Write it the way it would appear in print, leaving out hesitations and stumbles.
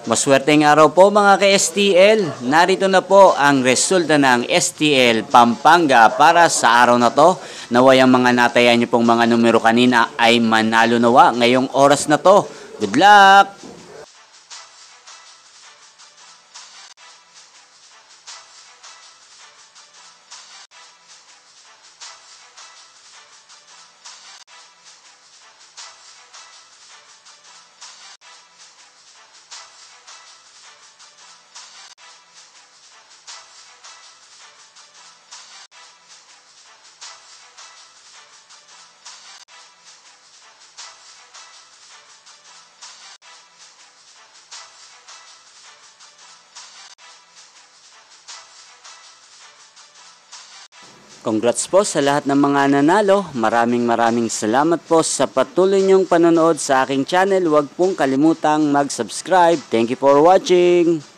Maswerteng araw po mga ka-STL. Narito na po ang resulta ng STL Pampanga para sa araw na to. Naway ang mga natayan niyo pong mga numero kanina ay manalo nawa ngayong oras na to. Good luck! Congrats po sa lahat ng mga nanalo. Maraming salamat po sa patuloy niyong panonood sa aking channel. Huwag pong kalimutang mag-subscribe. Thank you for watching.